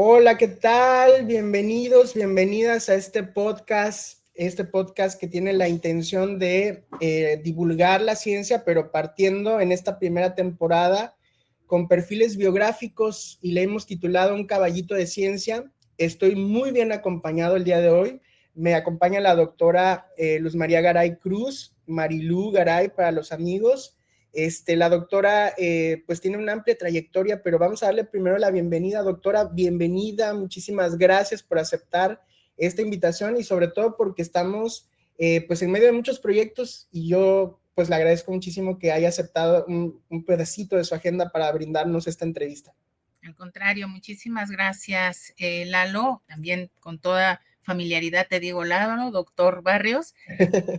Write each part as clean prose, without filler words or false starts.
Hola, ¿qué tal? Bienvenidos, bienvenidas a este podcast que tiene la intención de divulgar la ciencia, pero partiendo en esta primera temporada con perfiles biográficos y le hemos titulado Un caballito de ciencia. Estoy muy bien acompañado el día de hoy. Me acompaña la doctora Luz María Garay Cruz, Marilú Garay para los amigos. La doctora pues tiene una amplia trayectoria, pero vamos a darle primero la bienvenida. Doctora, bienvenida, muchísimas gracias por aceptar esta invitación y sobre todo porque estamos pues en medio de muchos proyectos y yo pues le agradezco muchísimo que haya aceptado un pedacito de su agenda para brindarnos esta entrevista. Al contrario, muchísimas gracias, Lalo, también con toda familiaridad te digo Lalo, doctor Barrios.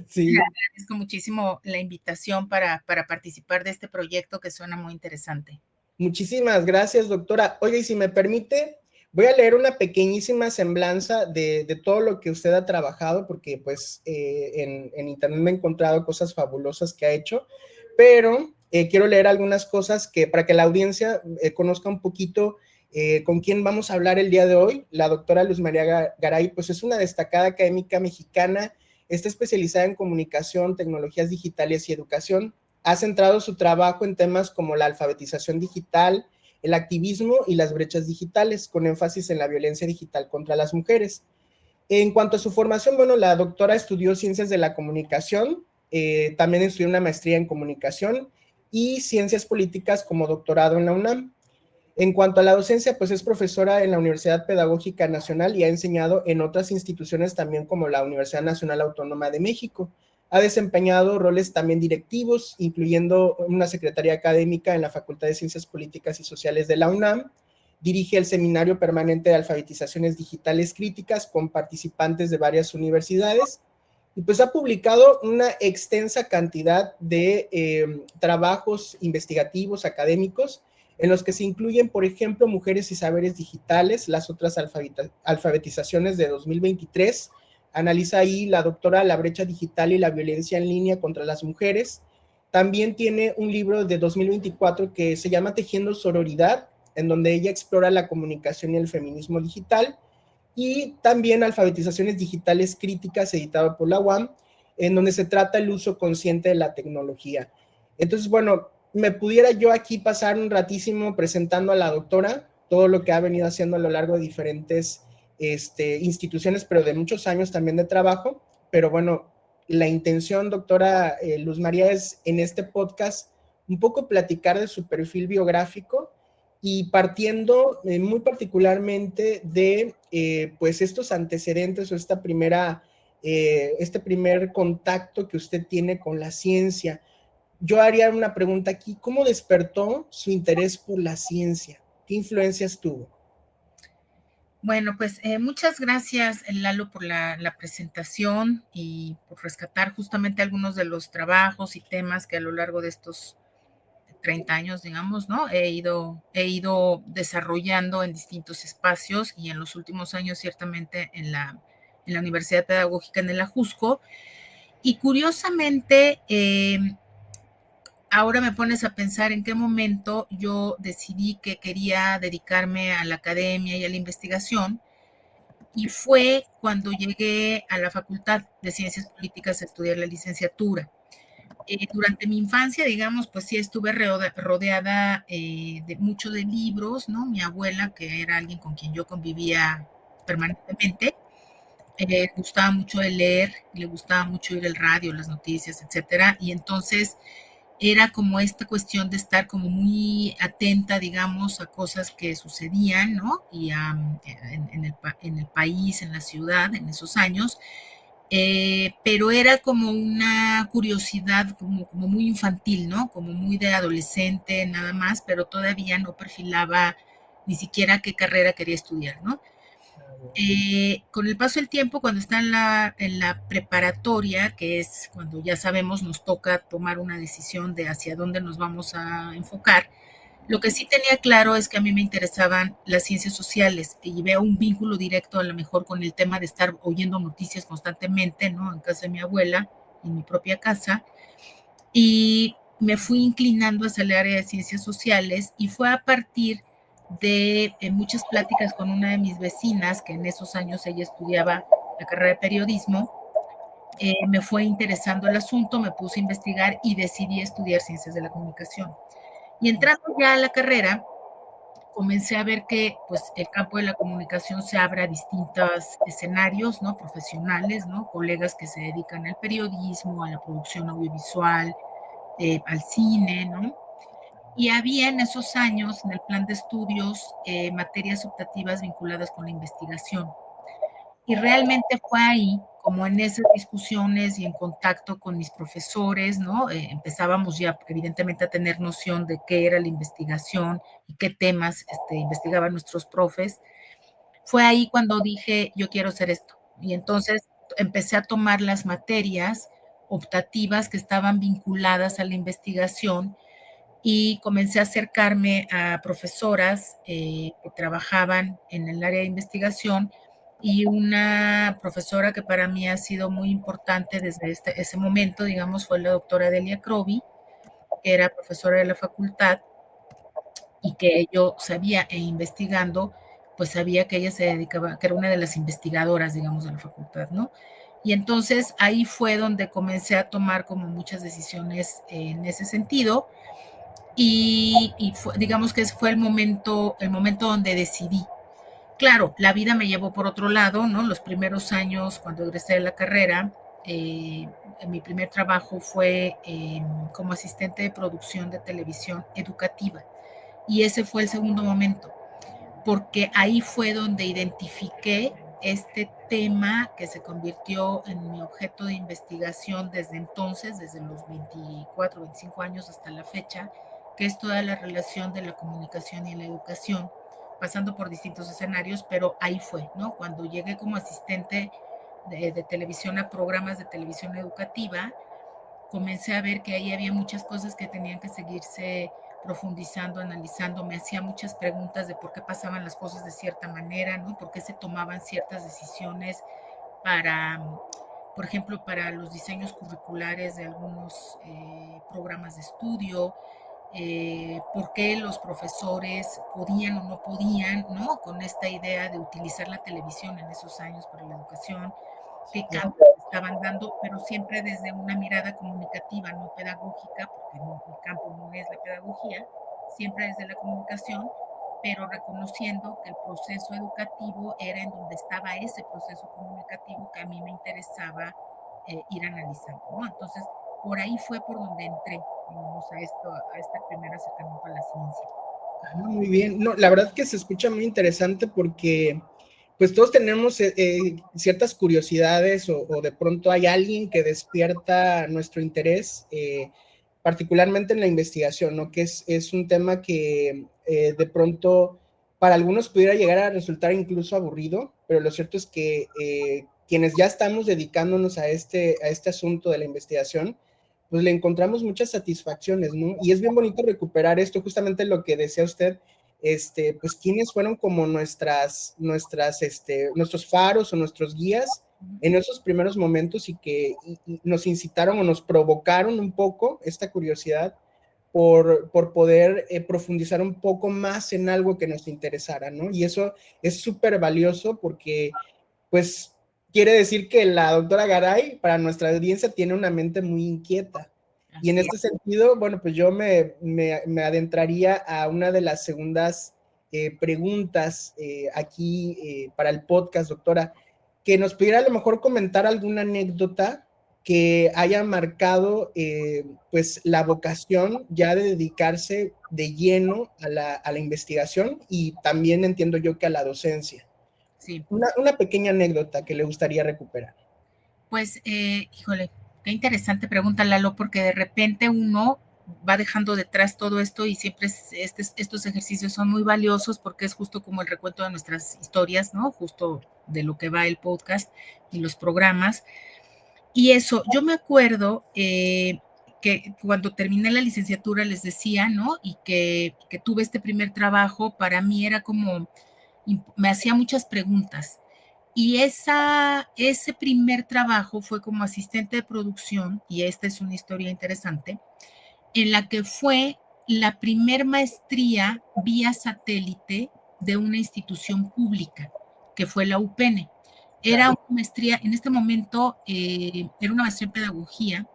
Sí. Agradezco muchísimo la invitación para participar de este proyecto que suena muy interesante. Muchísimas gracias, doctora. Oye, y si me permite, voy a leer una pequeñísima semblanza de todo lo que usted ha trabajado, porque pues en internet me he encontrado cosas fabulosas que ha hecho, pero quiero leer algunas cosas para que la audiencia conozca un poquito con quién vamos a hablar el día de hoy. La doctora Luz María Garay, pues es una destacada académica mexicana, está especializada en comunicación, tecnologías digitales y educación. Ha centrado su trabajo en temas como la alfabetización digital, el activismo y las brechas digitales, con énfasis en la violencia digital contra las mujeres. En cuanto a su formación, bueno, la doctora estudió ciencias de la comunicación, también estudió una maestría en comunicación y ciencias políticas como doctorado en la UNAM. En cuanto a la docencia, pues es profesora en la Universidad Pedagógica Nacional y ha enseñado en otras instituciones también como la Universidad Nacional Autónoma de México. Ha desempeñado roles también directivos, incluyendo una secretaría académica en la Facultad de Ciencias Políticas y Sociales de la UNAM. Dirige el Seminario Permanente de Alfabetizaciones Digitales Críticas con participantes de varias universidades. Y pues ha publicado una extensa cantidad de trabajos investigativos, académicos, en los que se incluyen, por ejemplo, Mujeres y Saberes Digitales, las otras alfabetizaciones de 2023. Analiza ahí la doctora la brecha digital y la violencia en línea contra las mujeres. También tiene un libro de 2024 que se llama Tejiendo Sororidad, en donde ella explora la comunicación y el feminismo digital. Y también Alfabetizaciones Digitales Críticas, editado por la UAM, en donde se trata el uso consciente de la tecnología. Entonces, bueno, me pudiera yo aquí pasar un ratísimo presentando a la doctora, todo lo que ha venido haciendo a lo largo de diferentes instituciones, pero de muchos años también de trabajo. Pero bueno, la intención, doctora Luz María, es en este podcast un poco platicar de su perfil biográfico y partiendo muy particularmente de pues estos antecedentes o este primer contacto que usted tiene con la ciencia. Yo haría una pregunta aquí: ¿cómo despertó su interés por la ciencia? ¿Qué influencias tuvo? Bueno, pues muchas gracias, Lalo, por la presentación y por rescatar justamente algunos de los trabajos y temas que a lo largo de estos 30 años, digamos, ¿no? He ido desarrollando en distintos espacios y en los últimos años ciertamente en la Universidad Pedagógica en el Ajusco. Y curiosamente, ahora me pones a pensar en qué momento yo decidí que quería dedicarme a la academia y a la investigación, y fue cuando llegué a la Facultad de Ciencias Políticas a estudiar la licenciatura. Durante mi infancia, digamos, pues sí estuve rodeada de mucho de libros, ¿no? Mi abuela, que era alguien con quien yo convivía permanentemente, le gustaba mucho de leer, le gustaba mucho ir al radio, las noticias, etcétera, y entonces era como esta cuestión de estar como muy atenta, digamos, a cosas que sucedían, ¿no? Y en el país, en la ciudad, en esos años, pero era como una curiosidad como muy infantil, ¿no? Como muy de adolescente nada más, pero todavía no perfilaba ni siquiera qué carrera quería estudiar, ¿no? Con el paso del tiempo, cuando está en la preparatoria, que es cuando ya sabemos nos toca tomar una decisión de hacia dónde nos vamos a enfocar, lo que sí tenía claro es que a mí me interesaban las ciencias sociales y veo un vínculo directo a lo mejor con el tema de estar oyendo noticias constantemente, ¿no? En casa de mi abuela, en mi propia casa, y me fui inclinando hacia el área de ciencias sociales y fue a partir de muchas pláticas con una de mis vecinas, que en esos años ella estudiaba la carrera de periodismo. Me fue interesando el asunto, me puse a investigar y decidí estudiar ciencias de la comunicación. Y entrando ya a la carrera, comencé a ver que pues el campo de la comunicación se abre a distintos escenarios, ¿no? Profesionales, ¿no? Colegas que se dedican al periodismo, a la producción audiovisual, al cine, ¿no? Y había en esos años, en el plan de estudios, materias optativas vinculadas con la investigación. Y realmente fue ahí, como en esas discusiones y en contacto con mis profesores, ¿no? Empezábamos ya, evidentemente, a tener noción de qué era la investigación y qué temas investigaban nuestros profes. Fue ahí cuando dije, yo quiero hacer esto. Y entonces empecé a tomar las materias optativas que estaban vinculadas a la investigación y comencé a acercarme a profesoras que trabajaban en el área de investigación y una profesora que para mí ha sido muy importante desde ese momento, digamos, fue la doctora Delia Crovi, que era profesora de la facultad y que yo sabía investigando, pues sabía que ella se dedicaba, que era una de las investigadoras, digamos, de la facultad, ¿no? Y entonces ahí fue donde comencé a tomar como muchas decisiones en ese sentido y fue, digamos que fue el momento donde decidí. Claro, la vida me llevó por otro lado, ¿no? Los primeros años, cuando egresé de la carrera, eh, mi primer trabajo fue como asistente de producción de televisión educativa. Y ese fue el segundo momento, porque ahí fue donde identifiqué este tema que se convirtió en mi objeto de investigación desde entonces, desde los 24, 25 años hasta la fecha, que es toda la relación de la comunicación y la educación, pasando por distintos escenarios, pero ahí fue, ¿no? Cuando llegué como asistente de televisión a programas de televisión educativa, comencé a ver que ahí había muchas cosas que tenían que seguirse profundizando, analizando, me hacía muchas preguntas de por qué pasaban las cosas de cierta manera, ¿no? Por qué se tomaban ciertas decisiones para, por ejemplo, para los diseños curriculares de algunos programas de estudio, por qué los profesores podían o no podían, ¿no? Con esta idea de utilizar la televisión en esos años para la educación, qué campos estaban dando, pero siempre desde una mirada comunicativa, no pedagógica, porque no, el campo no es la pedagogía, siempre desde la comunicación, pero reconociendo que el proceso educativo era en donde estaba ese proceso comunicativo que a mí me interesaba ir analizando, ¿no? Entonces, por ahí fue por donde entré, digamos, a este primer acercamiento a la ciencia. Muy bien. No, la verdad que se escucha muy interesante porque pues todos tenemos ciertas curiosidades o de pronto hay alguien que despierta nuestro interés, particularmente en la investigación, ¿no? Que es un tema que de pronto para algunos pudiera llegar a resultar incluso aburrido, pero lo cierto es que quienes ya estamos dedicándonos a este asunto de la investigación, pues le encontramos muchas satisfacciones, ¿no? Y es bien bonito recuperar esto, justamente lo que decía usted, pues quiénes fueron como nuestros faros o nuestros guías en esos primeros momentos y que nos incitaron o nos provocaron un poco esta curiosidad por poder profundizar un poco más en algo que nos interesara, ¿no? Y eso es súper valioso porque, pues, quiere decir que la doctora Garay, para nuestra audiencia, tiene una mente muy inquieta. Y en Así este es. sentido, bueno, pues yo me adentraría a una de las segundas preguntas aquí para el podcast, doctora, que nos pudiera a lo mejor comentar alguna anécdota que haya marcado pues la vocación ya de dedicarse de lleno a la investigación y también entiendo yo que a la docencia. Sí. Una pequeña anécdota que le gustaría recuperar. Pues, híjole, qué interesante pregunta, Lalo, porque de repente uno va dejando detrás todo esto y siempre estos ejercicios son muy valiosos porque es justo como el recuento de nuestras historias, ¿no? Justo de lo que va el podcast y los programas. Y eso, yo me acuerdo que cuando terminé la licenciatura les decía, ¿no? Y que tuve este primer trabajo, para mí era como, me hacía muchas preguntas. Y ese primer trabajo fue como asistente de producción, y esta es una historia interesante, en la que fue la primer maestría vía satélite de una institución pública, que fue la UPN. Era una maestría, en este momento, era una maestría en pedagogía,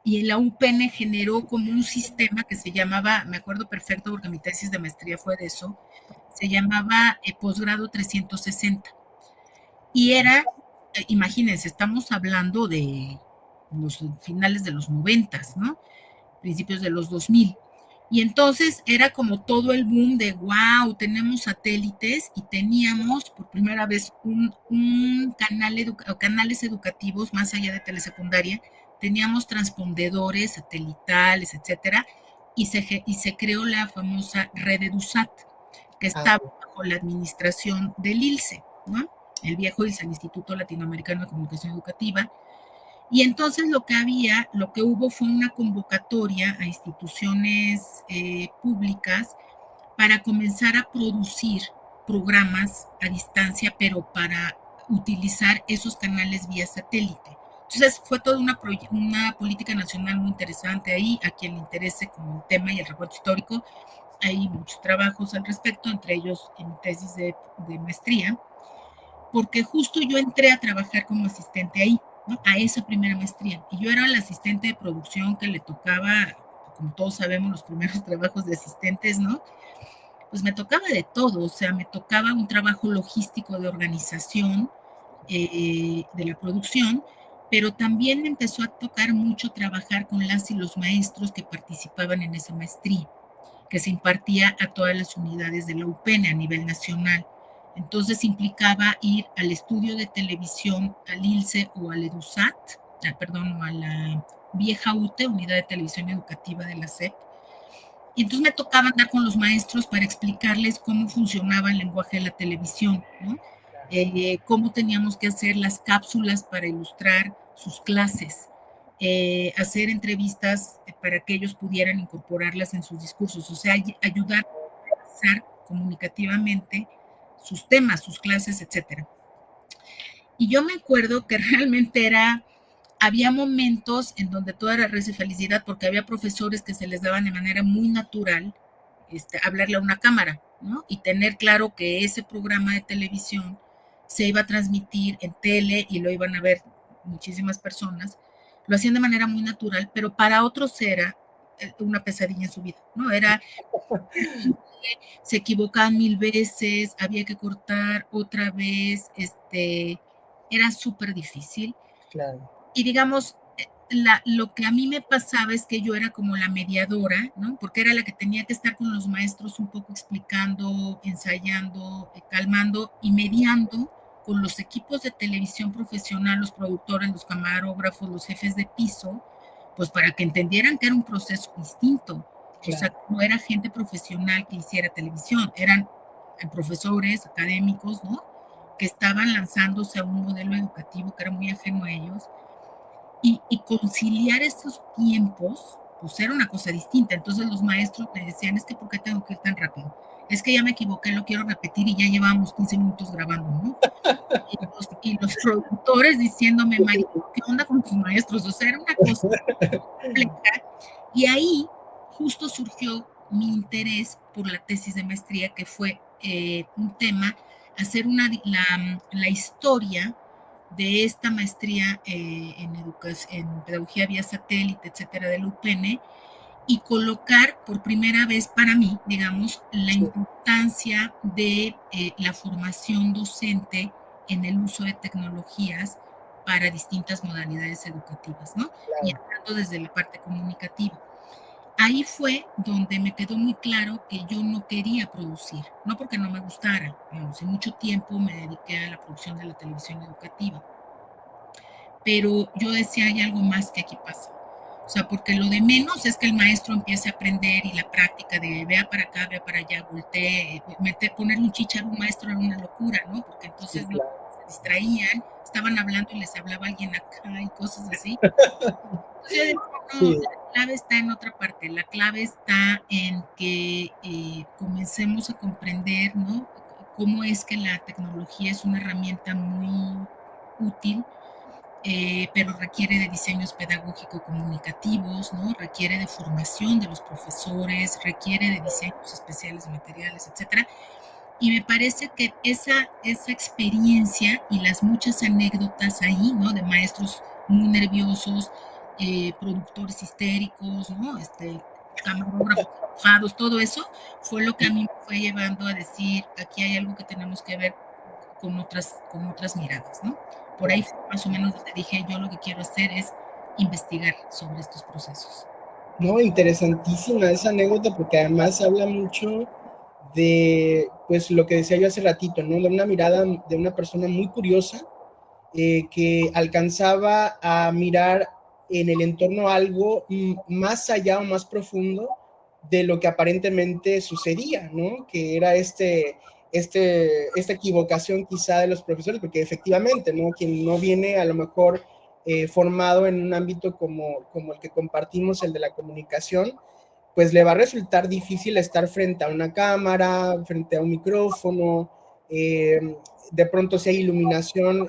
y en la UPN generó como un sistema que se llamaba, me acuerdo perfecto porque mi tesis de maestría fue de eso, se llamaba Posgrado 360. Y era, imagínense, estamos hablando de los finales de los 90, ¿no? Principios de los 2000. Y entonces era como todo el boom de, wow, tenemos satélites y teníamos por primera vez un canales educativos más allá de telesecundaria. Teníamos transpondedores satelitales, etcétera, y se creó la famosa red EduSat, que estaba bajo la administración del ILSE, ¿no? El viejo ILSE, el Instituto Latinoamericano de Comunicación Educativa. Y entonces lo que hubo fue una convocatoria a instituciones públicas para comenzar a producir programas a distancia, pero para utilizar esos canales vía satélite. Entonces fue toda una política nacional muy interesante ahí, a quien le interese como el tema y el recuerdo histórico. Hay muchos trabajos al respecto, entre ellos en mi tesis de maestría, porque justo yo entré a trabajar como asistente ahí, ¿no? A esa primera maestría. Y yo era la asistente de producción que le tocaba, como todos sabemos, los primeros trabajos de asistentes, ¿no? Pues me tocaba de todo, o sea, me tocaba un trabajo logístico de organización de la producción, pero también me empezó a tocar mucho trabajar con las y los maestros que participaban en esa maestría, que se impartía a todas las unidades de la UPN a nivel nacional. Entonces implicaba ir al estudio de televisión, al ILSE o al EDUSAT, o a la vieja UTE, Unidad de Televisión Educativa de la SEP. Y entonces me tocaba andar con los maestros para explicarles cómo funcionaba el lenguaje de la televisión, ¿no? Cómo teníamos que hacer las cápsulas para ilustrar sus clases, hacer entrevistas para que ellos pudieran incorporarlas en sus discursos, o sea, ayudar a pasar comunicativamente sus temas, sus clases, etcétera. Y yo me acuerdo que realmente había momentos en donde todo era risa y felicidad, porque había profesores que se les daban de manera muy natural hablarle a una cámara, ¿no? Y tener claro que ese programa de televisión se iba a transmitir en tele y lo iban a ver muchísimas personas. Lo hacían de manera muy natural, pero para otros era una pesadilla en su vida, ¿no? Se equivocaban 1000 veces, había que cortar otra vez, era súper difícil. Claro. Y digamos, lo que a mí me pasaba es que yo era como la mediadora, ¿no? Porque era la que tenía que estar con los maestros un poco explicando, ensayando, calmando y mediando con los equipos de televisión profesional, los productores, los camarógrafos, los jefes de piso, pues para que entendieran que era un proceso distinto. Claro. O sea, no era gente profesional que hiciera televisión, eran profesores, académicos, ¿no? Que estaban lanzándose a un modelo educativo que era muy ajeno a ellos. Y conciliar estos tiempos, pues era una cosa distinta. Entonces los maestros me decían, es que ¿por qué tengo que ir tan rápido? Es que ya me equivoqué, lo quiero repetir y ya llevamos 15 minutos grabando, ¿no? Y los productores diciéndome, Mari, ¿qué onda con tus maestros? O sea, era una cosa compleja. Y ahí justo surgió mi interés por la tesis de maestría, que fue un tema, hacer la historia de esta maestría en pedagogía vía satélite, etcétera, del UPN, y colocar por primera vez para mí, digamos, la importancia de la formación docente en el uso de tecnologías para distintas modalidades educativas, ¿no? Claro. Y hablando desde la parte comunicativa. Ahí fue donde me quedó muy claro que yo no quería producir, no porque no me gustara, hace mucho tiempo me dediqué a la producción de la televisión educativa, pero yo decía, hay algo más que aquí pasa. O sea, porque lo de menos es que el maestro empiece a aprender y la práctica de vea para acá, vea para allá, voltee, ponerle un chicharo a un maestro era una locura, ¿no? Porque entonces sí, claro, se distraían, estaban hablando y les hablaba alguien acá y cosas así. Entonces yo decía, no, sí, la clave está en otra parte, la clave está en que comencemos a comprender, ¿no? Cómo es que la tecnología es una herramienta muy útil pero requiere de diseños pedagógico-comunicativos, ¿no? Requiere de formación de los profesores, requiere de diseños especiales de materiales, etcétera. Y me parece que esa experiencia y las muchas anécdotas ahí, ¿no? De maestros muy nerviosos, productores histéricos, ¿no? Camarógrafos enojados, todo eso fue lo que a mí me fue llevando a decir, aquí hay algo que tenemos que ver con otras miradas, ¿no? Por ahí fue más o menos donde dije, yo lo que quiero hacer es investigar sobre estos procesos. No, interesantísima esa anécdota porque además habla mucho de, pues lo que decía yo hace ratito, ¿no? De una mirada de una persona muy curiosa que alcanzaba a mirar en el entorno algo más allá o más profundo de lo que aparentemente sucedía, ¿no? Que era esta equivocación quizá de los profesores, porque efectivamente, ¿no? Quien no viene a lo mejor formado en un ámbito como el que compartimos, el de la comunicación, pues le va a resultar difícil estar frente a una cámara, frente a un micrófono, de pronto si hay iluminación,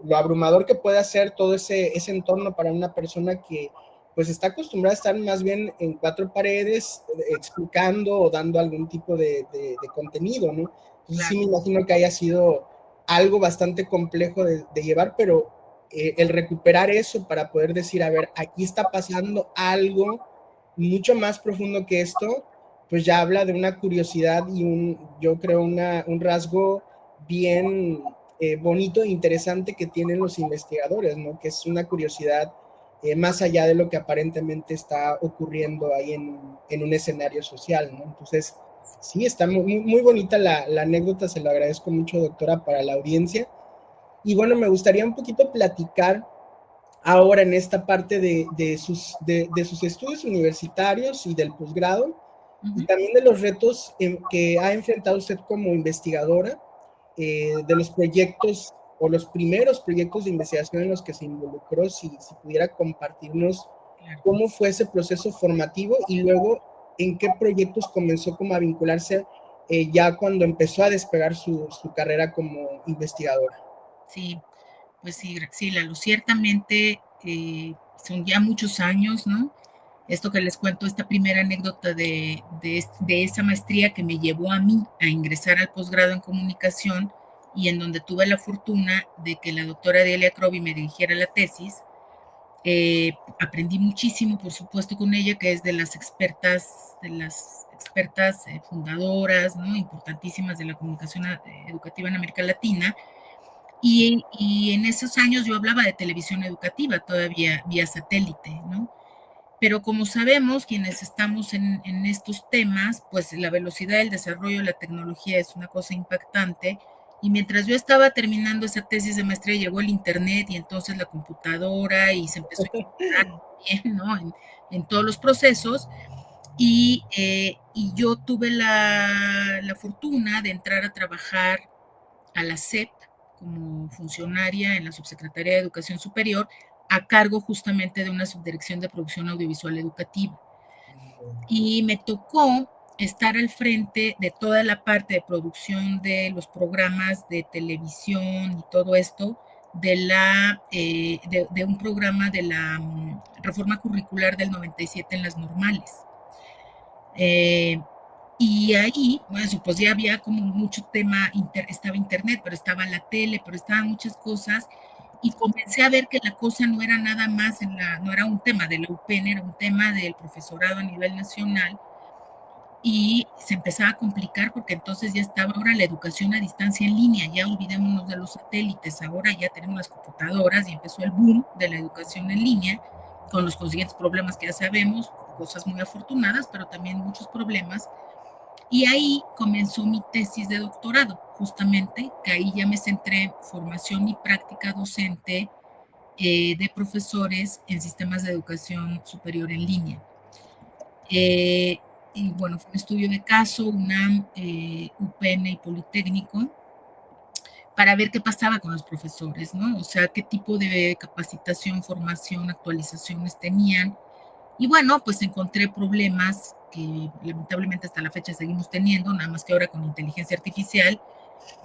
lo abrumador que puede hacer todo ese entorno para una persona que pues está acostumbrada a estar más bien en cuatro paredes explicando o dando algún tipo de contenido, ¿no? Entonces sí Claro. me imagino que haya sido algo bastante complejo de llevar, pero el recuperar eso para poder decir, a ver, aquí está pasando algo mucho más profundo que esto, pues ya habla de una curiosidad y yo creo, un rasgo bien bonito e interesante que tienen los investigadores, ¿no? Que es una curiosidad más allá de lo que aparentemente está ocurriendo ahí en un escenario social, ¿no? Entonces, sí, está muy bonita la anécdota, se lo agradezco mucho, doctora, para la audiencia. Y bueno, me gustaría un poquito platicar ahora en esta parte de sus estudios universitarios y del posgrado, y Uh-huh. también de los retos que ha enfrentado usted como investigadora, de los proyectos o los primeros proyectos de investigación en los que se involucró, si pudiera compartirnos Claro. cómo fue ese proceso formativo y luego en qué proyectos comenzó como a vincularse ya cuando empezó a despegar su carrera como investigadora. Sí, pues sí, sí, Lalo, ciertamente son ya muchos años, ¿no? Esto que les cuento, esta primera anécdota de esa maestría que me llevó a mí a ingresar al posgrado en comunicación y en donde tuve la fortuna de que la doctora Delia Crovi me dirigiera la tesis. Aprendí muchísimo, por supuesto, con ella, que es de las expertas fundadoras, ¿no? Importantísimas de la comunicación educativa en América Latina. Y en esos años yo hablaba de televisión educativa todavía vía satélite, ¿no? Pero como sabemos, quienes estamos en estos temas, pues la velocidad del desarrollo de la tecnología es una cosa impactante. Y mientras yo estaba terminando esa tesis de maestría, llegó el Internet y entonces la computadora y se empezó a incorporar bien, ¿no? En todos los procesos. Y yo tuve la fortuna de entrar a trabajar a la SEP como funcionaria en la Subsecretaría de Educación Superior a cargo justamente de una subdirección de producción audiovisual educativa. Y me tocó estar al frente de toda la parte de producción de los programas de televisión y todo esto de un programa de la reforma curricular del 97 en las normales. Eh, y ahí, bueno, pues ya había como mucho tema, estaba internet, pero estaba la tele, pero estaban muchas cosas, y comencé a ver que la cosa no era nada más, no era un tema de la UPEN, era un tema del profesorado a nivel nacional, y se empezaba a complicar porque entonces ya estaba ahora la educación a distancia en línea, ya olvidémonos de los satélites, ahora ya tenemos las computadoras y empezó el boom de la educación en línea, con los consiguientes problemas que ya sabemos, cosas muy afortunadas, pero también muchos problemas. Y ahí comenzó mi tesis de doctorado, justamente, que ahí ya me centré en formación y práctica docente de profesores en sistemas de educación superior en línea. Y bueno, fue un estudio de caso, UNAM, UPN y Politécnico, para ver qué pasaba con los profesores, ¿no? O sea, qué tipo de capacitación, formación, actualizaciones tenían. Y bueno, pues encontré problemas que lamentablemente hasta la fecha seguimos teniendo, nada más que ahora con inteligencia artificial,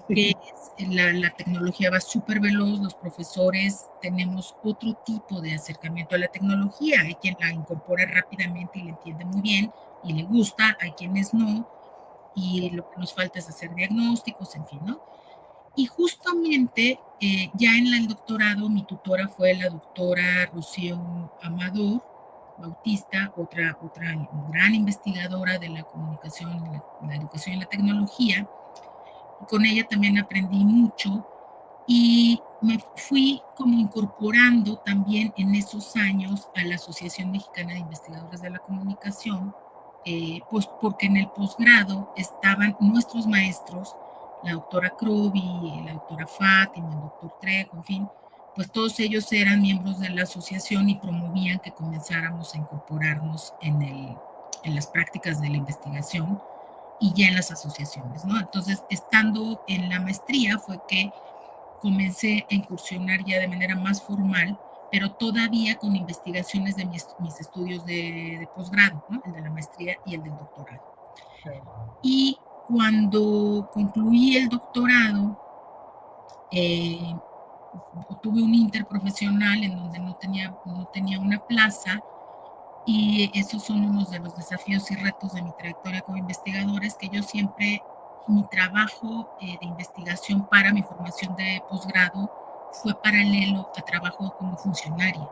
que la tecnología va súper veloz, los profesores tenemos otro tipo de acercamiento a la tecnología, hay quien la incorpora rápidamente y la entiende muy bien y le gusta, hay quienes no, y lo que nos falta es hacer diagnósticos, en fin, ¿no? Y justamente ya en el doctorado mi tutora fue la doctora Rocío Amador Bautista, otra gran investigadora de la comunicación, la educación y la tecnología. Con ella también aprendí mucho y me fui como incorporando también en esos años a la Asociación Mexicana de Investigadores de la Comunicación, pues porque en el posgrado estaban nuestros maestros, la doctora Crovi, la doctora Fátima, el doctor Trejo, en fin, pues todos ellos eran miembros de la asociación y promovían que comenzáramos a incorporarnos en las prácticas de la investigación y ya en las asociaciones, ¿no? Entonces, estando en la maestría fue que comencé a incursionar ya de manera más formal, pero todavía con investigaciones de mis estudios de posgrado, ¿no? El de la maestría y el del doctorado. Y cuando concluí el doctorado, eh, tuve un interprofesional en donde no tenía una plaza y esos son unos de los desafíos y retos de mi trayectoria como investigadora, es que yo siempre, mi trabajo de investigación para mi formación de posgrado fue paralelo a trabajo como funcionaria.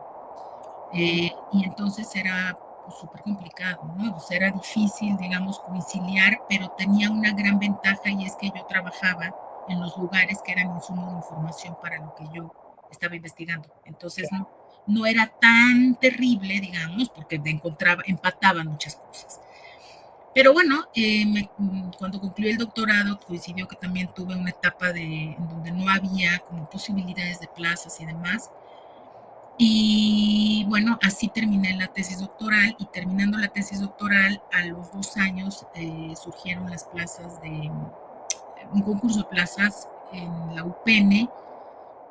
Y entonces era pues, súper complicado, ¿no? O sea, era difícil, digamos, conciliar, pero tenía una gran ventaja y es que yo trabajaba en los lugares que eran insumo de información para lo que yo estaba investigando. Entonces no era tan terrible, digamos, porque empataban muchas cosas. Pero bueno, cuando concluí el doctorado coincidió que también tuve una etapa en donde no había como posibilidades de plazas y demás. Y bueno, así terminé la tesis doctoral y terminando la tesis doctoral, a los 2 años surgieron las plazas un concurso de plazas en la UPN.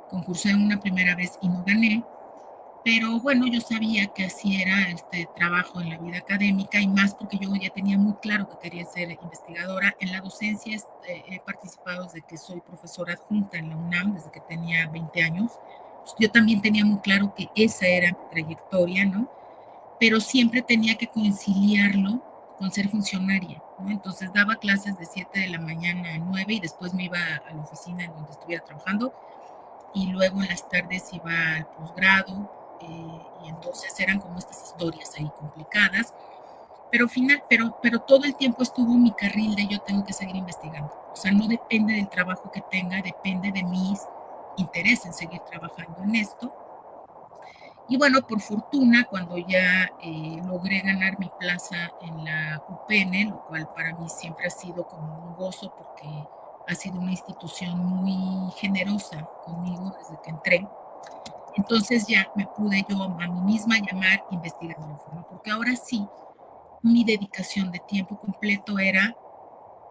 Concursé una primera vez y no gané, pero bueno, yo sabía que así era este trabajo en la vida académica y más porque yo ya tenía muy claro que quería ser investigadora. En la docencia he participado desde que soy profesora adjunta en la UNAM, desde que tenía 20 años. Pues yo también tenía muy claro que esa era mi trayectoria, ¿no? Pero siempre tenía que conciliarlo con ser funcionaria, ¿no? Entonces daba clases de 7 de la mañana a 9 y después me iba a la oficina en donde estuviera trabajando y luego en las tardes iba al posgrado y entonces eran como estas historias ahí complicadas, pero todo el tiempo estuvo mi carril de yo tengo que seguir investigando. O sea, no depende del trabajo que tenga, depende de mis intereses en seguir trabajando en esto. Y bueno, por fortuna, cuando ya logré ganar mi plaza en la UPN, lo cual para mí siempre ha sido como un gozo porque ha sido una institución muy generosa conmigo desde que entré. Entonces ya me pude yo a mí misma llamar investigadora, porque ahora sí, mi dedicación de tiempo completo era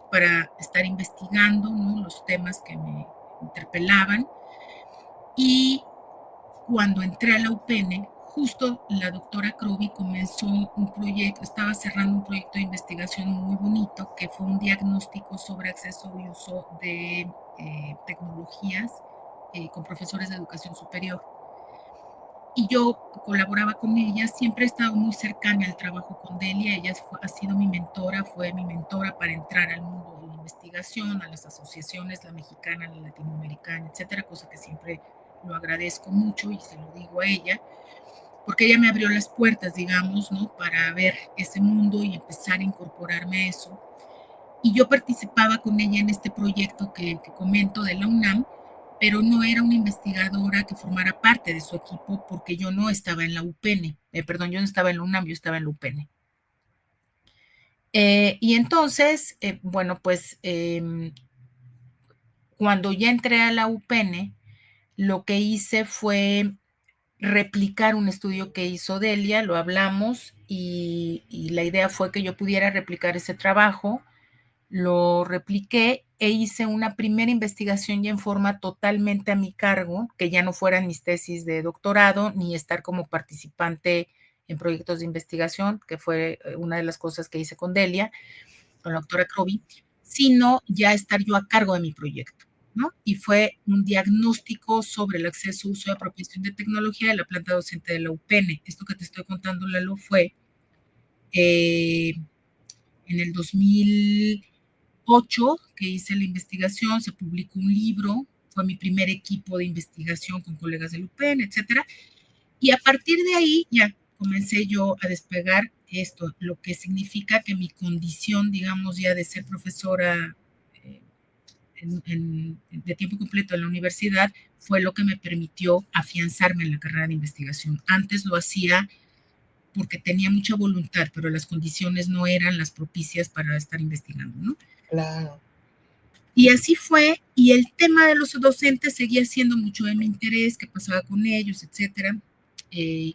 para estar investigando, ¿no? Los temas que me interpelaban. Y cuando entré a la UPN, justo la doctora Crovi comenzó un proyecto, estaba cerrando un proyecto de investigación muy bonito, que fue un diagnóstico sobre acceso y uso de tecnologías con profesores de educación superior. Y yo colaboraba con ella, siempre he estado muy cercana al trabajo con Delia, ella ha sido mi mentora, fue mi mentora para entrar al mundo de la investigación, a las asociaciones, la mexicana, la latinoamericana, etcétera, cosa que siempre lo agradezco mucho y se lo digo a ella, porque ella me abrió las puertas, digamos, ¿no? Para ver ese mundo y empezar a incorporarme a eso. Y yo participaba con ella en este proyecto que comento de la UNAM, pero no era una investigadora que formara parte de su equipo porque yo no estaba en la UPN, perdón, yo no estaba en la UNAM, yo estaba en la UPN. Y entonces, bueno, pues cuando ya entré a la UPN, lo que hice fue replicar un estudio que hizo Delia, lo hablamos y la idea fue que yo pudiera replicar ese trabajo, lo repliqué e hice una primera investigación ya en forma totalmente a mi cargo, que ya no fueran mis tesis de doctorado ni estar como participante en proyectos de investigación, que fue una de las cosas que hice con Delia, con la doctora Crovi, sino ya estar yo a cargo de mi proyecto, ¿no? Y fue un diagnóstico sobre el acceso, uso y apropiación de tecnología de la planta docente de la UPN. Esto que te estoy contando, Lalo, fue eh, en el 2008 que hice la investigación, se publicó un libro, fue mi primer equipo de investigación con colegas del UPN, etcétera. Y a partir de ahí ya comencé yo a despegar esto, lo que significa que mi condición, digamos, ya de ser profesora eh, de tiempo completo en la universidad fue lo que me permitió afianzarme en la carrera de investigación. Antes lo hacía porque tenía mucha voluntad, pero las condiciones no eran las propicias para estar investigando, ¿no? Claro. Y así fue, y el tema de los docentes seguía siendo mucho de mi interés, qué pasaba con ellos, etcétera,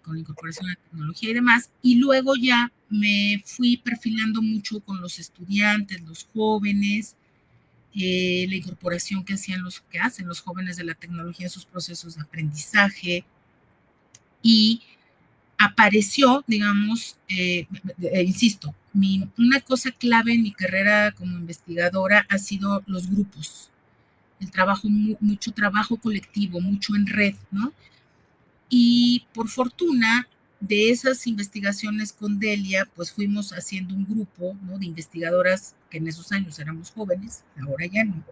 con la incorporación de la tecnología y demás. Y luego ya me fui perfilando mucho con los estudiantes, los jóvenes, la incorporación que hacen los jóvenes de la tecnología en sus procesos de aprendizaje. Y apareció, digamos, insisto, una cosa clave en mi carrera como investigadora ha sido los grupos, el trabajo, mucho trabajo colectivo, mucho en red, ¿no? Y por fortuna, de esas investigaciones con Delia, pues fuimos haciendo un grupo, ¿no? De investigadoras que en esos años éramos jóvenes, ahora ya no.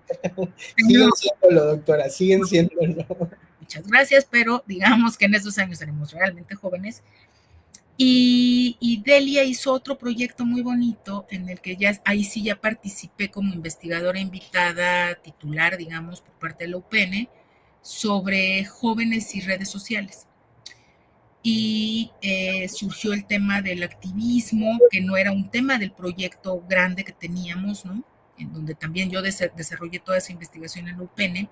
Siguen siéndolo, doctora, siguen siéndolo. Muchas gracias, pero digamos que en esos años éramos realmente jóvenes. Y Delia hizo otro proyecto muy bonito en el que ya ahí sí ya participé como investigadora invitada titular, digamos, por parte de la UPN, sobre jóvenes y redes sociales. Y surgió el tema del activismo, que no era un tema del proyecto grande que teníamos, ¿no? En donde también yo desarrollé toda esa investigación en la UPN.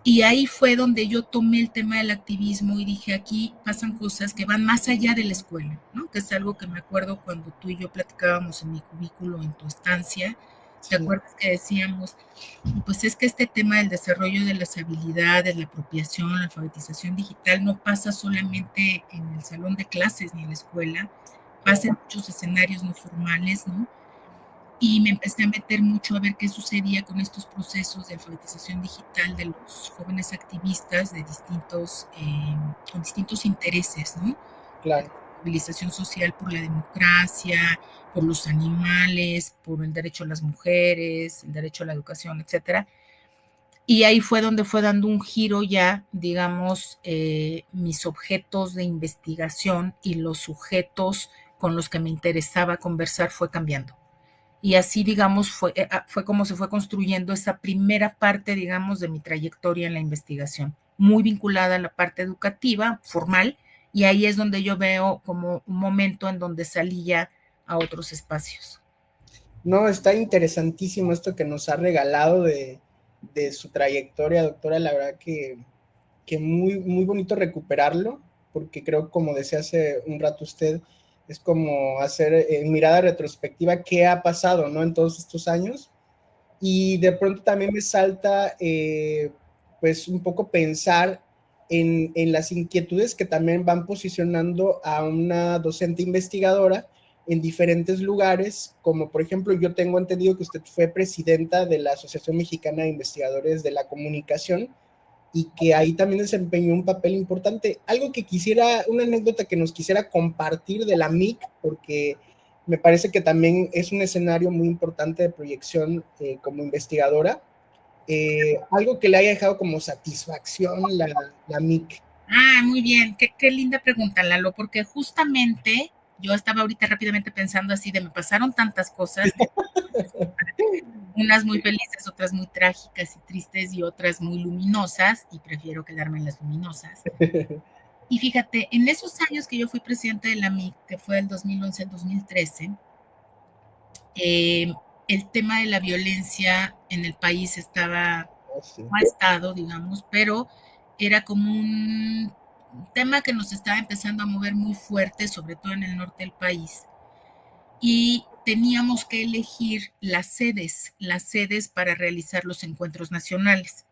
Y ahí fue donde yo tomé el tema del activismo y dije, aquí pasan cosas que van más allá de la escuela, ¿no? Que es algo que me acuerdo cuando tú y yo platicábamos en mi cubículo, en tu estancia. ¿Te Sí. acuerdas que decíamos, pues es que este tema del desarrollo de las habilidades, la apropiación, la alfabetización digital no pasa solamente en el salón de clases ni en la escuela, pasa en muchos escenarios no formales, ¿no? Y me empecé a meter mucho a ver qué sucedía con estos procesos de alfabetización digital de los jóvenes activistas de con distintos intereses, ¿no? Claro. Movilización social por la democracia, por los animales, por el derecho a las mujeres, el derecho a la educación, etcétera. Y ahí fue donde fue dando un giro ya, digamos, mis objetos de investigación y los sujetos con los que me interesaba conversar fue cambiando. Y así, digamos, fue como se fue construyendo esa primera parte, digamos, de mi trayectoria en la investigación, muy vinculada a la parte educativa, formal, y ahí es donde yo veo como un momento en donde salí ya a otros espacios. No, está interesantísimo esto que nos ha regalado de su trayectoria, doctora. La verdad que muy, muy bonito recuperarlo, porque creo, como decía hace un rato usted, es como hacer mirada retrospectiva qué ha pasado, ¿no? En todos estos años. Y de pronto también me salta, pues, un poco pensar en las inquietudes que también van posicionando a una docente investigadora en diferentes lugares, como por ejemplo, yo tengo entendido que usted fue presidenta de la Asociación Mexicana de Investigadores de la Comunicación y que ahí también desempeñó un papel importante. Algo que quisiera, una anécdota que nos quisiera compartir de la MIC, porque me parece que también es un escenario muy importante de proyección como investigadora. Algo que le haya dejado como satisfacción la MIC. Ah, muy bien, qué linda pregunta, Lalo, porque justamente yo estaba ahorita rápidamente pensando así de me pasaron tantas cosas, unas muy felices, otras muy trágicas y tristes y otras muy luminosas, y prefiero quedarme en las luminosas. Y fíjate, en esos años que yo fui presidenta de la MIC, que fue del 2011 al 2013, el tema de la violencia en el país estaba, Oh, sí. no ha estado, digamos, pero era como un tema que nos estaba empezando a mover muy fuerte, sobre todo en el norte del país. Y teníamos que elegir las sedes para realizar los encuentros nacionales.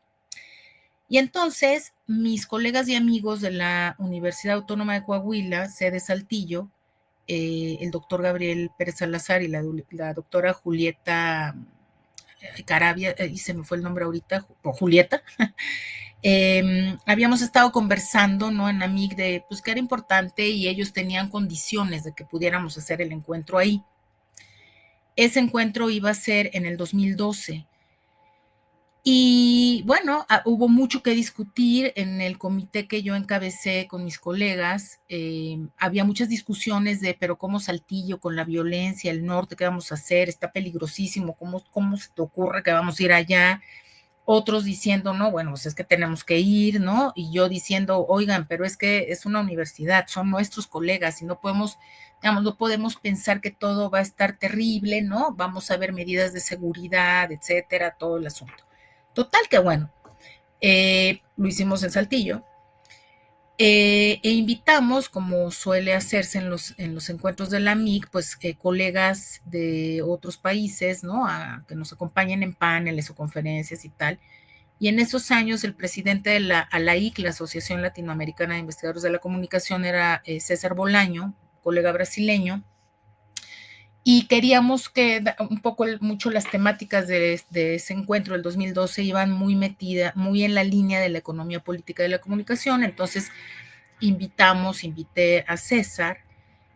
Y entonces mis colegas y amigos de la Universidad Autónoma de Coahuila, sede Saltillo, el doctor Gabriel Pérez Salazar y la doctora Julieta Carabia, y se me fue el nombre ahorita, o Julieta, habíamos estado conversando, ¿no? En AMIC de, pues, que era importante y ellos tenían condiciones de que pudiéramos hacer el encuentro ahí. Ese encuentro iba a ser en el 2012. Y bueno, hubo mucho que discutir en el comité que yo encabecé con mis colegas. Había muchas discusiones de, pero ¿cómo Saltillo con la violencia, el norte, qué vamos a hacer? Está peligrosísimo, ¿cómo se te ocurre que vamos a ir allá? Otros diciendo, no, bueno, pues es que tenemos que ir, ¿no? Y yo diciendo, oigan, pero es que es una universidad, son nuestros colegas y no podemos, digamos, no podemos pensar que todo va a estar terrible, ¿no? Vamos a ver medidas de seguridad, etcétera, todo el asunto. Total que bueno, lo hicimos en Saltillo. E invitamos, como suele hacerse en los encuentros de la MIC, pues colegas de otros países, ¿no? A que nos acompañen en paneles o conferencias y tal. Y en esos años el presidente de la ALAIC, la Asociación Latinoamericana de Investigadores de la Comunicación, era César Bolaño, colega brasileño, y queríamos que un poco, mucho las temáticas de ese encuentro del 2012 iban muy muy en la línea de la economía política de la comunicación. Entonces invité a César,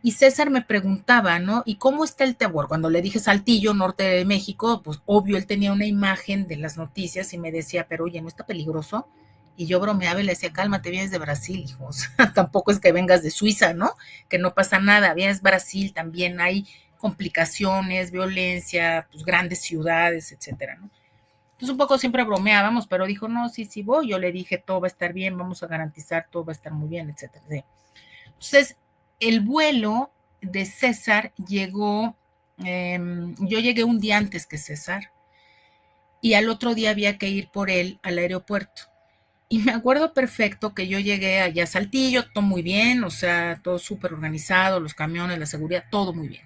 y César me preguntaba, ¿no? ¿Y cómo está el tema? Cuando le dije Saltillo, norte de México, pues obvio, él tenía una imagen de las noticias y me decía, pero oye, ¿no está peligroso? Y yo bromeaba y le decía, cálmate, vienes de Brasil, hijo. O sea, tampoco es que vengas de Suiza, ¿no? Que no pasa nada, vienes de Brasil, también hay complicaciones, violencia, pues grandes ciudades, etcétera, ¿no? Entonces un poco siempre bromeábamos, pero dijo, no, sí, sí voy. Yo le dije, todo va a estar bien, vamos a garantizar, todo va a estar muy bien, etcétera. ¿Sí? Entonces, el vuelo de César llegó, yo llegué un día antes que César, y al otro día había que ir por él al aeropuerto. Y me acuerdo perfecto que yo llegué allá a Saltillo, todo muy bien, o sea, todo súper organizado, los camiones, la seguridad, todo muy bien.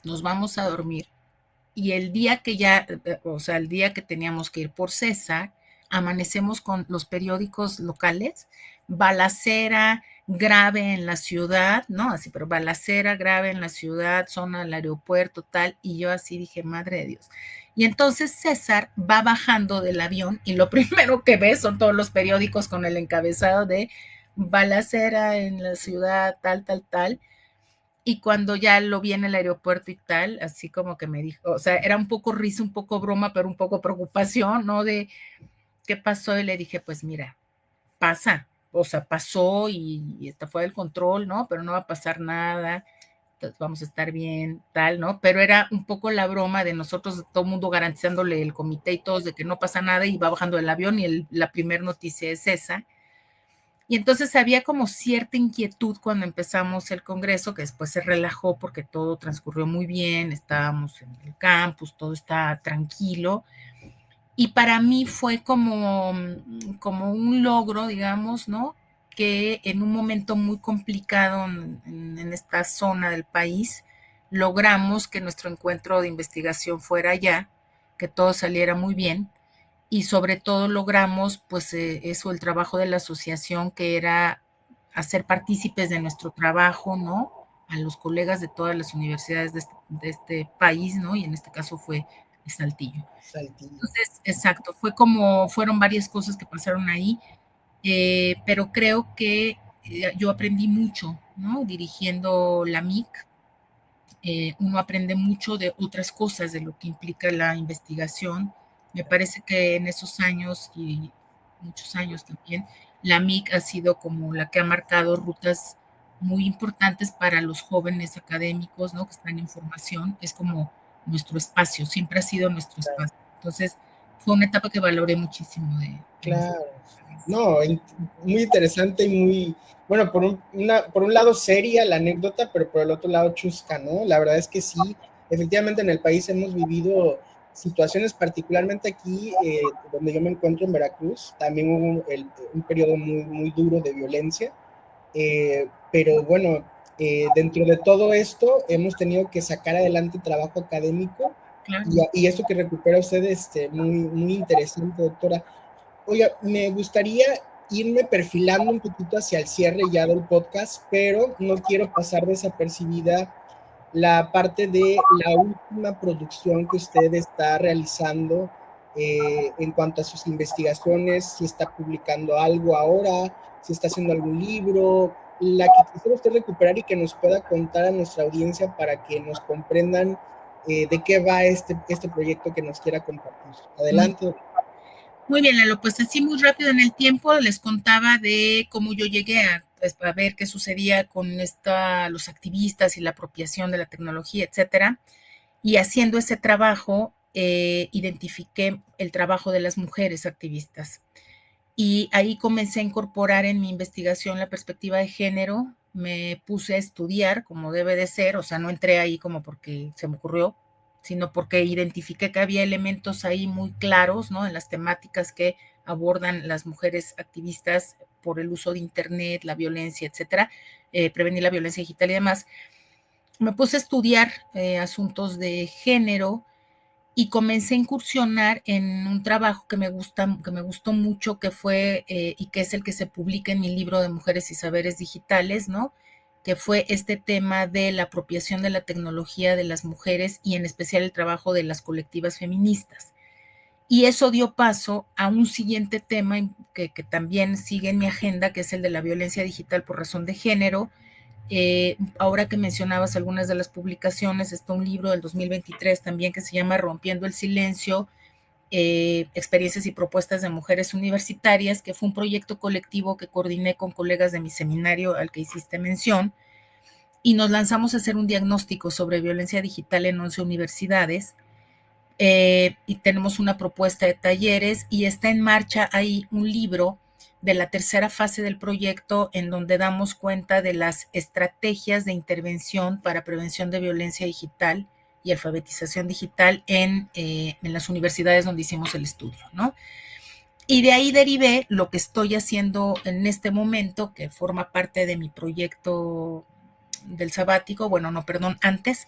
Nos vamos a dormir. Y el día que ya, o sea, el día que teníamos que ir por César, amanecemos con los periódicos locales, balacera grave en la ciudad, ¿no? Así, pero balacera grave en la ciudad, zona del aeropuerto, tal, y yo así dije, madre de Dios. Y entonces César va bajando del avión y lo primero que ve son todos los periódicos con el encabezado de balacera en la ciudad, tal, tal, tal. Y cuando ya lo vi en el aeropuerto y tal, así como que me dijo, o sea, era un poco risa, un poco broma, pero un poco preocupación, ¿no? De qué pasó. Y le dije, pues mira, pasa, o sea, pasó y está fuera del control, ¿no? Pero no va a pasar nada, entonces vamos a estar bien, tal, ¿no? Pero era un poco la broma de nosotros, todo el mundo garantizándole el comité y todos de que no pasa nada, y va bajando del avión y la primera noticia es esa. Y entonces había como cierta inquietud cuando empezamos el congreso, que después se relajó porque todo transcurrió muy bien, estábamos en el campus, todo está tranquilo. Y para mí fue como un logro, digamos, ¿no? Que en un momento muy complicado en esta zona del país, logramos que nuestro encuentro de investigación fuera allá, que todo saliera muy bien, y sobre todo logramos, pues eso, el trabajo de la asociación, que era hacer partícipes de nuestro trabajo, ¿no? A los colegas de todas las universidades de este país, ¿no? Y en este caso fue Saltillo. Saltillo. Entonces, exacto, fueron varias cosas que pasaron ahí, pero creo que yo aprendí mucho, ¿no? Dirigiendo la MIC, uno aprende mucho de otras cosas, de lo que implica la investigación. Me parece que en esos años y muchos años también, la MIC ha sido como la que ha marcado rutas muy importantes para los jóvenes académicos, ¿no? Que están en formación. Es como nuestro espacio, siempre ha sido nuestro espacio. Entonces, fue una etapa que valoré muchísimo de mi Claro. No, muy interesante y muy, bueno, por un lado seria la anécdota, pero por el otro lado chusca, ¿no? La verdad es que sí, efectivamente en el país hemos vivido situaciones, particularmente aquí, donde yo me encuentro en Veracruz, también hubo un periodo muy, muy duro de violencia, pero bueno, dentro de todo esto hemos tenido que sacar adelante trabajo académico, claro. y esto que recupera usted, muy, muy interesante, doctora. Oiga, me gustaría irme perfilando un poquito hacia el cierre ya del podcast, pero no quiero pasar desapercibida la parte de la última producción que usted está realizando en cuanto a sus investigaciones, si está publicando algo ahora, si está haciendo algún libro, la que quisiera usted recuperar y que nos pueda contar a nuestra audiencia para que nos comprendan de qué va este proyecto que nos quiera compartir. Adelante. Muy bien, Lalo, pues así muy rápido en el tiempo les contaba de cómo yo llegué a, pues, a ver qué sucedía con los activistas y la apropiación de la tecnología, etcétera. Y haciendo ese trabajo, identifiqué el trabajo de las mujeres activistas. Y ahí comencé a incorporar en mi investigación la perspectiva de género, me puse a estudiar como debe de ser, o sea, no entré ahí como porque se me ocurrió, sino porque identifiqué que había elementos ahí muy claros, ¿no? En las temáticas que abordan las mujeres activistas por el uso de Internet, la violencia, etcétera, prevenir la violencia digital y demás. Me puse a estudiar asuntos de género y comencé a incursionar en un trabajo que me gustó mucho, que fue y que es el que se publica en mi libro de Mujeres y Saberes Digitales, ¿no? Que fue este tema de la apropiación de la tecnología de las mujeres y en especial el trabajo de las colectivas feministas. Y eso dio paso a un siguiente tema que también sigue en mi agenda, que es el de la violencia digital por razón de género. Ahora que mencionabas algunas de las publicaciones, está un libro del 2023 también que se llama Rompiendo el Silencio, experiencias y propuestas de mujeres universitarias, que fue un proyecto colectivo que coordiné con colegas de mi seminario al que hiciste mención, y nos lanzamos a hacer un diagnóstico sobre violencia digital en 11 universidades, y tenemos una propuesta de talleres y está en marcha ahí un libro de la tercera fase del proyecto en donde damos cuenta de las estrategias de intervención para prevención de violencia digital y alfabetización digital en las universidades donde hicimos el estudio, ¿no? Y de ahí derivé lo que estoy haciendo en este momento, que forma parte de mi proyecto del sabático, bueno, no, perdón, antes,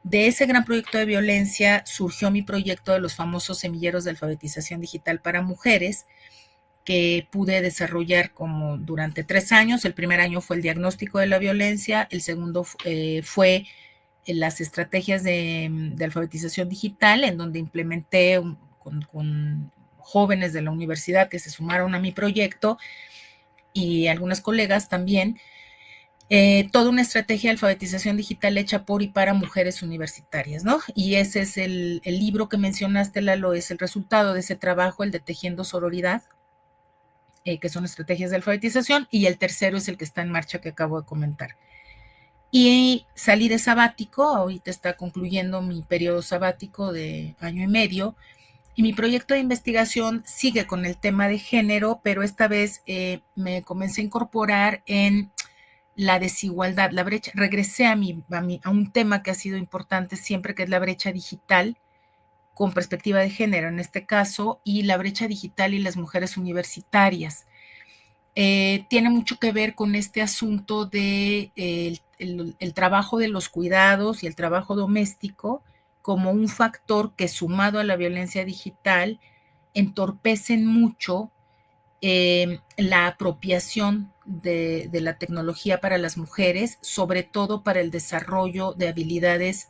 de ese gran proyecto de violencia surgió mi proyecto de los famosos semilleros de alfabetización digital para mujeres, que pude desarrollar como durante 3 años. El primer año fue el diagnóstico de la violencia, el segundo fue las estrategias de alfabetización digital, en donde implementé con jóvenes de la universidad que se sumaron a mi proyecto y algunas colegas también, toda una estrategia de alfabetización digital hecha por y para mujeres universitarias, ¿no? Y ese es el libro que mencionaste, Lalo, es el resultado de ese trabajo, el de Tejiendo Sororidad, que son estrategias de alfabetización, y el tercero es el que está en marcha que acabo de comentar. Y salí de sabático, ahorita está concluyendo mi periodo sabático de año y medio, y mi proyecto de investigación sigue con el tema de género, pero esta vez me comencé a incorporar en la desigualdad, la brecha. Regresé a un tema que ha sido importante siempre, que es la brecha digital con perspectiva de género en este caso, y la brecha digital y las mujeres universitarias. Tiene mucho que ver con este asunto de el trabajo de los cuidados y el trabajo doméstico como un factor que, sumado a la violencia digital, entorpecen mucho la apropiación de la tecnología para las mujeres, sobre todo para el desarrollo de habilidades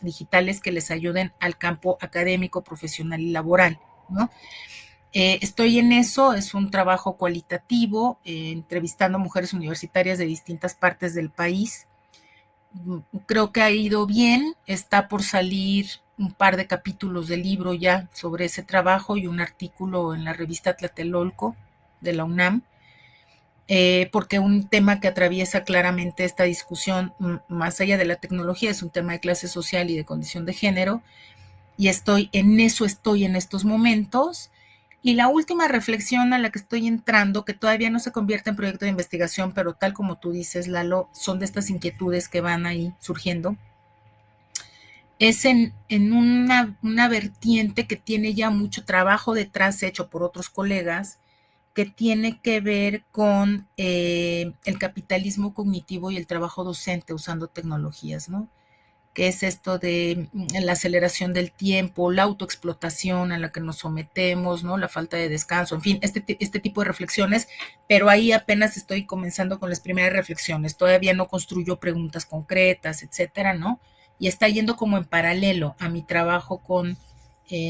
digitales que les ayuden al campo académico, profesional y laboral, ¿no? Estoy en eso, es un trabajo cualitativo, entrevistando mujeres universitarias de distintas partes del país. Creo que ha ido bien, está por salir un par de capítulos del libro ya sobre ese trabajo y un artículo en la revista Tlatelolco de la UNAM, porque un tema que atraviesa claramente esta discusión, más allá de la tecnología, es un tema de clase social y de condición de género, y estoy en estos momentos. Y la última reflexión a la que estoy entrando, que todavía no se convierte en proyecto de investigación, pero tal como tú dices, Lalo, son de estas inquietudes que van ahí surgiendo, es en una vertiente que tiene ya mucho trabajo detrás hecho por otros colegas, que tiene que ver con el capitalismo cognitivo y el trabajo docente usando tecnologías, ¿no? que es esto de la aceleración del tiempo, la autoexplotación a la que nos sometemos, ¿no? La falta de descanso, en fin, este tipo de reflexiones, pero ahí apenas estoy comenzando con las primeras reflexiones, todavía no construyo preguntas concretas, etcétera, ¿no? Y está yendo como en paralelo a mi trabajo con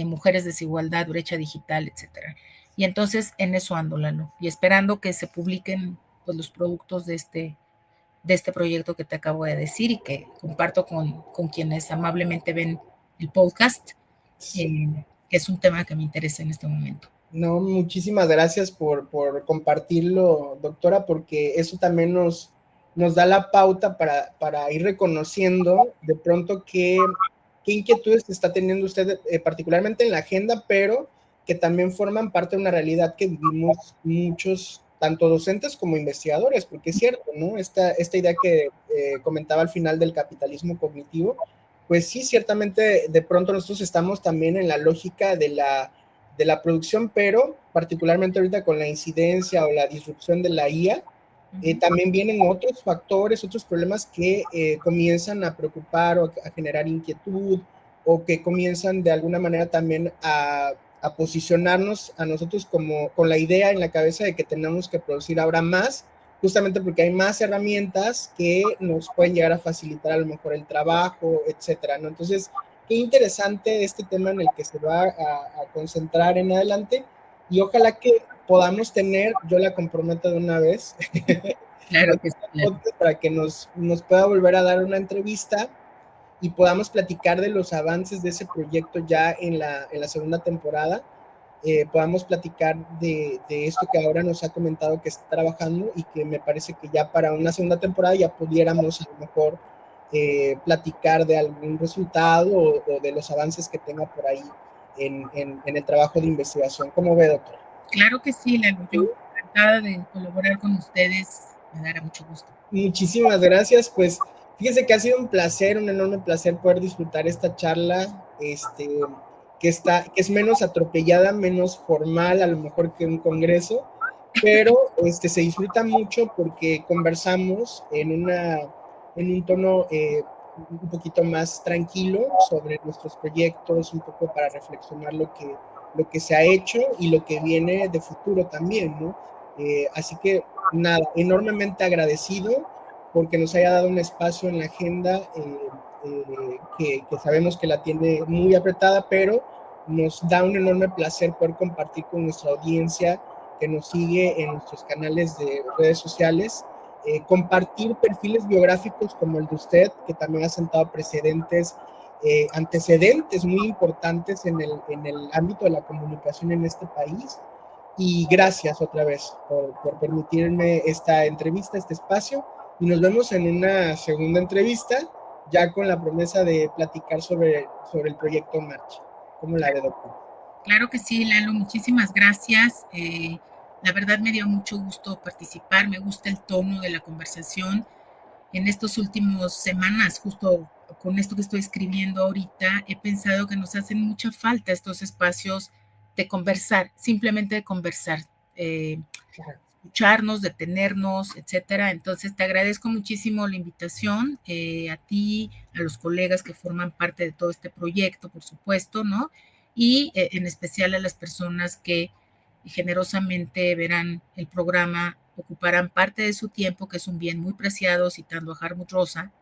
mujeres, desigualdad, brecha digital, etcétera. Y entonces en eso ando, Lalo, y esperando que se publiquen pues, los productos de este proyecto que te acabo de decir y que comparto con quienes amablemente ven el podcast, Sí. que es un tema que me interesa en este momento. No, muchísimas gracias por compartirlo, doctora, porque eso también nos da la pauta para ir reconociendo de pronto qué inquietudes está teniendo usted, particularmente en la agenda, pero que también forman parte de una realidad que vivimos muchos, tanto docentes como investigadores, porque es cierto, ¿no? Esta idea que comentaba al final del capitalismo cognitivo, pues sí, ciertamente de pronto nosotros estamos también en la lógica de la producción, pero particularmente ahorita con la incidencia o la disrupción de la IA, también vienen otros factores, otros problemas que comienzan a preocupar o a generar inquietud o que comienzan de alguna manera también a posicionarnos a nosotros como con la idea en la cabeza de que tenemos que producir ahora más, justamente porque hay más herramientas que nos pueden llegar a facilitar a lo mejor el trabajo, etcétera, ¿no? Entonces, qué interesante este tema en el que se va a concentrar en adelante y ojalá que podamos tener, yo la comprometo de una vez, Claro que sí, claro. para que nos pueda volver a dar una entrevista y podamos platicar de los avances de ese proyecto ya en la segunda temporada, podamos platicar de esto que ahora nos ha comentado que está trabajando y que me parece que ya para una segunda temporada ya pudiéramos a lo mejor platicar de algún resultado o de los avances que tenga por ahí en el trabajo de investigación. ¿Cómo ve, doctor? Claro que sí, Lalo. Yo encantada de colaborar con ustedes. Me dará mucho gusto. Muchísimas gracias. Pues fíjese que ha sido un placer, un enorme placer poder disfrutar esta charla, que es menos atropellada, menos formal, a lo mejor que un congreso, pero se disfruta mucho porque conversamos en un tono un poquito más tranquilo sobre nuestros proyectos, un poco para reflexionar lo que se ha hecho y lo que viene de futuro también, ¿no? Así que nada, enormemente agradecido porque nos haya dado un espacio en la agenda que sabemos que la tiene muy apretada, pero nos da un enorme placer poder compartir con nuestra audiencia que nos sigue en nuestros canales de redes sociales, compartir perfiles biográficos como el de usted, que también ha sentado antecedentes muy importantes en el ámbito de la comunicación en este país. Y gracias otra vez por permitirme esta entrevista, este espacio. Y nos vemos en una segunda entrevista, ya con la promesa de platicar sobre el proyecto en marcha. ¿Cómo la ve, doctor? Claro que sí, Lalo. Muchísimas gracias. La verdad me dio mucho gusto participar. Me gusta el tono de la conversación. En estos últimos semanas, justo con esto que estoy escribiendo ahorita, he pensado que nos hacen mucha falta estos espacios de conversar, simplemente de conversar, escucharnos, detenernos, etcétera. Entonces, te agradezco muchísimo la invitación, a ti, a los colegas que forman parte de todo este proyecto, por supuesto, ¿no? Y en especial a las personas que generosamente verán el programa, ocuparán parte de su tiempo, que es un bien muy preciado, citando a Harmut Rosa,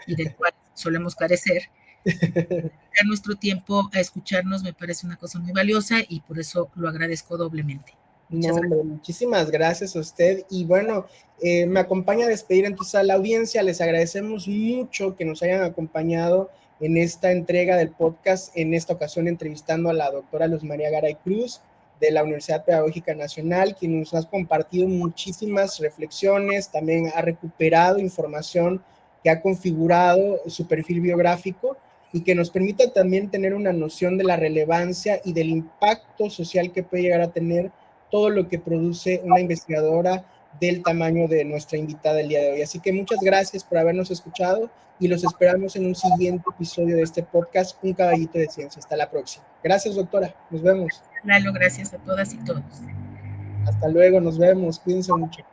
y del cual solemos carecer. A nuestro tiempo a escucharnos me parece una cosa muy valiosa y por eso lo agradezco doblemente. No, Muchas gracias. hombre, muchísimas gracias a usted. Y bueno, me acompaña a despedir entonces a la audiencia. Les agradecemos mucho que nos hayan acompañado en esta entrega del podcast, en esta ocasión entrevistando a la doctora Luz María Garay Cruz de la Universidad Pedagógica Nacional, quien nos ha compartido muchísimas reflexiones, también ha recuperado información que ha configurado su perfil biográfico y que nos permita también tener una noción de la relevancia y del impacto social que puede llegar a tener todo lo que produce una investigadora del tamaño de nuestra invitada el día de hoy. Así que muchas gracias por habernos escuchado y los esperamos en un siguiente episodio de este podcast, Un Caballito de Ciencia. Hasta la próxima. Gracias, doctora. Nos vemos. Lalo, gracias a todas y todos. Hasta luego, nos vemos. Cuídense mucho.